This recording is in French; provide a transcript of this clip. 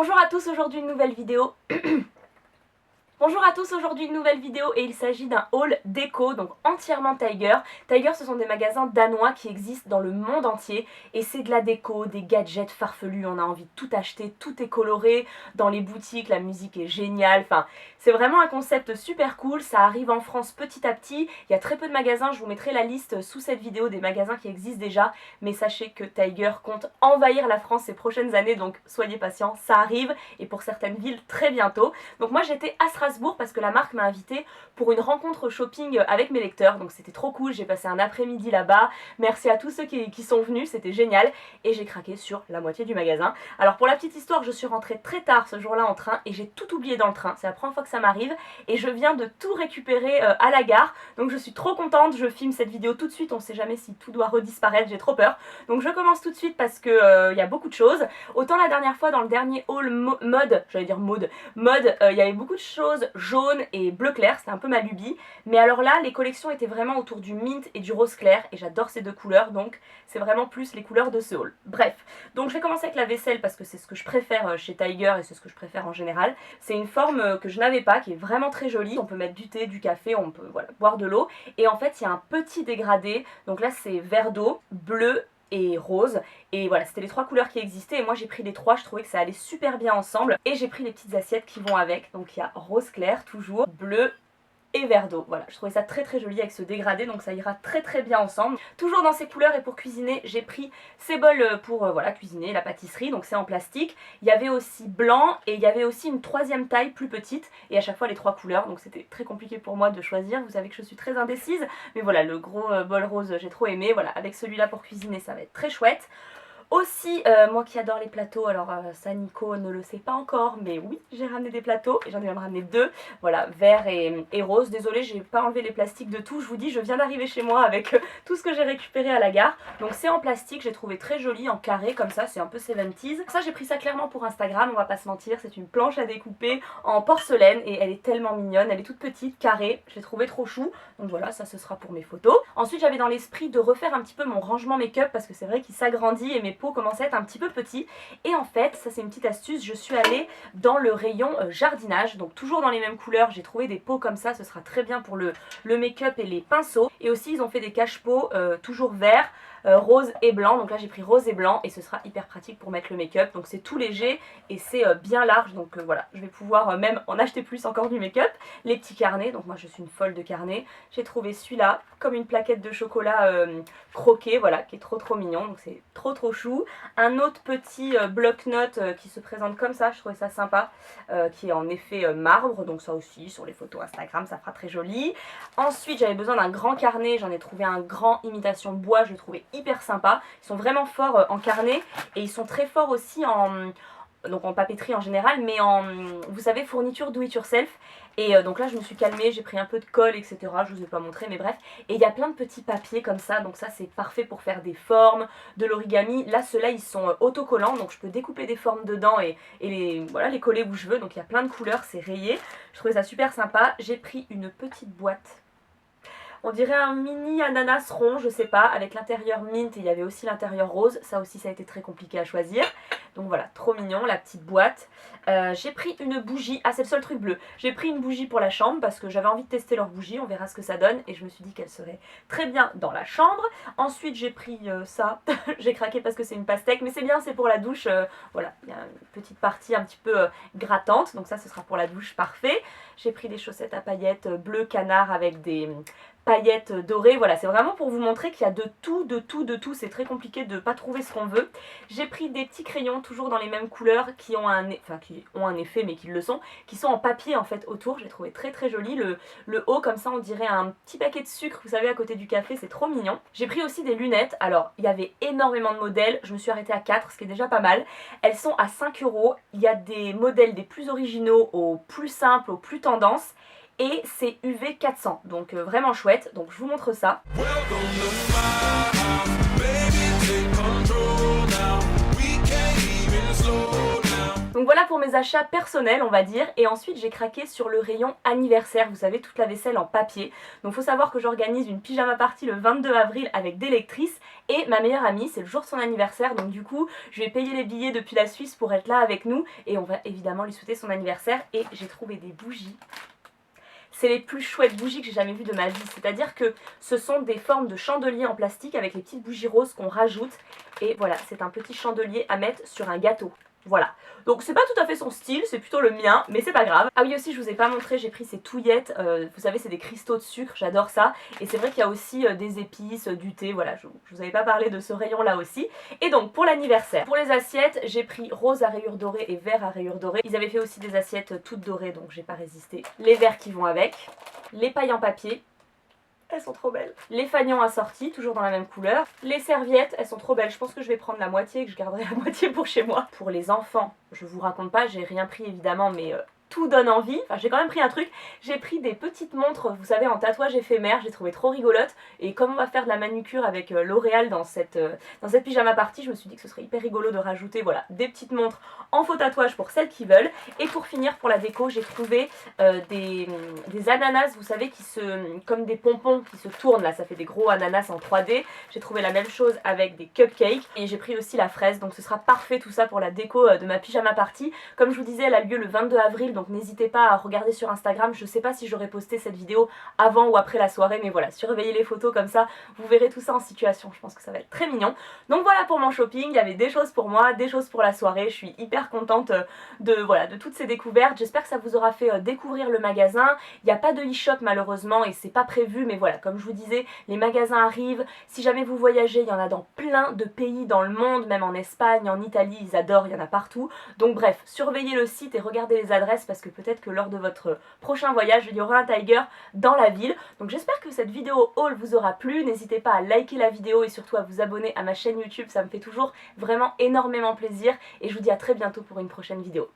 Bonjour à tous, aujourd'hui une nouvelle vidéo. Bonjour à tous, aujourd'hui une nouvelle vidéo et il s'agit d'un haul déco, donc entièrement Tiger. Tiger, ce sont des magasins danois qui existent dans le monde entier et c'est de la déco, des gadgets farfelus, on a envie de tout acheter, tout est coloré, dans les boutiques la musique est géniale, enfin c'est vraiment un concept super cool, ça arrive en France petit à petit, il y a très peu de magasins, je vous mettrai la liste sous cette vidéo des magasins qui existent déjà, mais sachez que Tiger compte envahir la France ces prochaines années, donc soyez patients, ça arrive et pour certaines villes très bientôt. Donc moi j'étais à Strasbourg parce que la marque m'a invitée pour une rencontre shopping avec mes lecteurs, donc c'était trop cool, j'ai passé un après-midi là-bas, merci à tous ceux qui sont venus, c'était génial et j'ai craqué sur la moitié du magasin. Alors pour la petite histoire, je suis rentrée très tard ce jour-là en train et j'ai tout oublié dans le train, c'est la première fois que ça m'arrive et je viens de tout récupérer à la gare, donc je suis trop contente, je filme cette vidéo tout de suite, on sait jamais si tout doit redisparaître, j'ai trop peur, donc je commence tout de suite parce que y a beaucoup de choses. Autant la dernière fois dans le dernier haul mode, j'allais dire mode, il y avait beaucoup de choses jaune et bleu clair, c'était un peu ma lubie, mais alors là les collections étaient vraiment autour du mint et du rose clair et j'adore ces deux couleurs, donc c'est vraiment plus les couleurs de ce haul. Bref, donc je vais commencer avec la vaisselle parce que c'est ce que je préfère chez Tiger et c'est ce que je préfère en général. C'est une forme que je n'avais pas, qui est vraiment très jolie, on peut mettre du thé, du café, on peut voilà, boire de l'eau, et en fait il y a un petit dégradé, donc là c'est vert d'eau, bleu et rose, et voilà, c'était les trois couleurs qui existaient et moi j'ai pris les trois, je trouvais que ça allait super bien ensemble et j'ai pris les petites assiettes qui vont avec, donc il y a rose clair toujours, bleu et vert d'eau. Voilà, je trouvais ça très très joli avec ce dégradé, donc ça ira très très bien ensemble. Toujours dans ces couleurs, et pour cuisiner, j'ai pris ces bols pour voilà, cuisiner la pâtisserie, donc c'est en plastique. Il y avait aussi blanc et il y avait aussi une troisième taille plus petite, et à chaque fois les trois couleurs, donc c'était très compliqué pour moi de choisir. Vous savez que je suis très indécise, mais voilà, le gros bol rose j'ai trop aimé. Voilà, avec celui-là pour cuisiner, ça va être très chouette. Aussi, moi qui adore les plateaux, alors ça Nico ne le sait pas encore, mais oui, j'ai ramené des plateaux et j'en ai même ramené deux, voilà, vert et rose. Désolée, j'ai pas enlevé les plastiques de tout, je vous dis, je viens d'arriver chez moi avec tout ce que j'ai récupéré à la gare. Donc c'est en plastique, j'ai trouvé très joli, en carré comme ça, c'est un peu 70s. Ça j'ai pris ça clairement pour Instagram, on va pas se mentir, c'est une planche à découper en porcelaine et elle est tellement mignonne, elle est toute petite, carrée, je l'ai trouvé trop chou. Donc voilà, ça ce sera pour mes photos. Ensuite j'avais dans l'esprit de refaire un petit peu mon rangement make-up parce que c'est vrai qu'il s'agrandit et mes commençait à être un petit peu petit et en fait ça c'est une petite astuce, je suis allée dans le rayon jardinage, donc toujours dans les mêmes couleurs, j'ai trouvé des pots comme ça, ce sera très bien pour le make-up et les pinceaux, et aussi ils ont fait des cache-pots toujours verts, rose et blanc, donc là j'ai pris rose et blanc et ce sera hyper pratique pour mettre le make-up, donc c'est tout léger et c'est bien large, donc voilà, je vais pouvoir même en acheter plus encore du make-up. Les petits carnets, donc moi je suis une folle de carnets, j'ai trouvé celui-là comme une plaquette de chocolat croqué, voilà, qui est trop mignon, donc c'est trop chou. Un autre petit bloc-notes qui se présente comme ça, je trouvais ça sympa, qui est en effet marbre, donc ça aussi sur les photos Instagram ça fera très joli. Ensuite j'avais besoin d'un grand carnet, j'en ai trouvé un grand imitation bois, je le trouvais hyper sympa. Ils sont vraiment forts en carnet et ils sont très forts aussi donc en papeterie en général, mais en, vous savez, fourniture do it yourself. Et donc là je me suis calmée, j'ai pris un peu de colle, etc. Je vous ai pas montré, mais bref. Et il y a plein de petits papiers comme ça, donc ça c'est parfait pour faire des formes, de l'origami. Là ceux-là ils sont autocollants, donc je peux découper des formes dedans et voilà, les coller où je veux. Donc il y a plein de couleurs, c'est rayé. Je trouvais ça super sympa. J'ai pris une petite boîte. On dirait un mini ananas rond, je sais pas, avec l'intérieur mint et il y avait aussi l'intérieur rose. Ça aussi ça a été très compliqué à choisir. Donc voilà, trop mignon, la petite boîte. J'ai pris une bougie, ah c'est le seul truc bleu. J'ai pris une bougie pour la chambre parce que j'avais envie de tester leur bougie, on verra ce que ça donne. Et je me suis dit qu'elle serait très bien dans la chambre. Ensuite j'ai pris ça, j'ai craqué parce que c'est une pastèque, mais c'est bien, c'est pour la douche. Voilà, il y a une petite partie un petit peu grattante, donc ça ce sera pour la douche, parfait. J'ai pris des chaussettes à paillettes bleu canard avec des paillettes dorées, voilà, c'est vraiment pour vous montrer qu'il y a de tout, c'est très compliqué de pas trouver ce qu'on veut. J'ai pris des petits crayons toujours dans les mêmes couleurs qui ont un effet mais qui le sont, qui sont en papier en fait autour, j'ai trouvé très joli, le haut comme ça on dirait un petit paquet de sucre, vous savez, à côté du café, c'est trop mignon. J'ai pris aussi des lunettes, alors il y avait énormément de modèles, je me suis arrêtée à 4, ce qui est déjà pas mal. Elles sont à 5 €, il y a des modèles des plus originaux aux plus simples, aux plus tendances, et c'est UV 400, donc vraiment chouette, donc je vous montre ça. Donc Donc voilà pour mes achats personnels on va dire, et ensuite j'ai craqué sur le rayon anniversaire, vous savez toute la vaisselle en papier. Donc faut savoir que j'organise une pyjama party le 22 avril avec des lectrices et ma meilleure amie, c'est le jour de son anniversaire, donc du coup je lui ai payé les billets depuis la Suisse pour être là avec nous et on va évidemment lui souhaiter son anniversaire. Et j'ai trouvé des bougies. C'est les plus chouettes bougies que j'ai jamais vues de ma vie, c'est-à-dire que ce sont des formes de chandeliers en plastique avec les petites bougies roses qu'on rajoute. Et voilà, c'est un petit chandelier à mettre sur un gâteau. Voilà, donc c'est pas tout à fait son style, c'est plutôt le mien, mais c'est pas grave. Ah oui aussi je vous ai pas montré, j'ai pris ces touillettes, vous savez c'est des cristaux de sucre, j'adore ça. Et c'est vrai qu'il y a aussi des épices, du thé, voilà, je vous avais pas parlé de ce rayon là aussi. Et donc pour l'anniversaire, pour les assiettes, j'ai pris rose à rayures dorées et vert à rayures dorées. Ils avaient fait aussi des assiettes toutes dorées donc j'ai pas résisté. Les verres qui vont avec, les pailles en papier. Elles sont trop belles. Les fanions assortis, toujours dans la même couleur. Les serviettes, elles sont trop belles. Je pense que je vais prendre la moitié et que je garderai la moitié pour chez moi. Pour les enfants, je vous raconte pas, j'ai rien pris évidemment, mais tout donne envie. Enfin, j'ai quand même pris un truc. J'ai pris des petites montres, vous savez, en tatouage éphémère. J'ai trouvé trop rigolote. Et comme on va faire de la manucure avec L'Oréal dans cette pyjama party, je me suis dit que ce serait hyper rigolo de rajouter, voilà, des petites montres en faux tatouage pour celles qui veulent. Et pour finir, pour la déco, j'ai trouvé des ananas, vous savez, comme des pompons qui se tournent là. Ça fait des gros ananas en 3D. J'ai trouvé la même chose avec des cupcakes. Et j'ai pris aussi la fraise. Donc ce sera parfait tout ça pour la déco de ma pyjama party. Comme je vous disais, elle a lieu le 22 avril. Donc n'hésitez pas à regarder sur Instagram, je sais pas si j'aurais posté cette vidéo avant ou après la soirée, mais voilà, surveillez les photos comme ça, vous verrez tout ça en situation, je pense que ça va être très mignon. Donc voilà pour mon shopping, il y avait des choses pour moi, des choses pour la soirée, je suis hyper contente de toutes ces découvertes, j'espère que ça vous aura fait découvrir le magasin. Il n'y a pas de e-shop malheureusement et c'est pas prévu, mais voilà, comme je vous disais, les magasins arrivent, si jamais vous voyagez, il y en a dans plein de pays dans le monde, même en Espagne, en Italie, ils adorent, il y en a partout. Donc bref, surveillez le site et regardez les adresses parce que peut-être que lors de votre prochain voyage, il y aura un Tiger dans la ville. Donc j'espère que cette vidéo haul vous aura plu. N'hésitez pas à liker la vidéo et surtout à vous abonner à ma chaîne YouTube. Ça me fait toujours vraiment énormément plaisir. Et je vous dis à très bientôt pour une prochaine vidéo.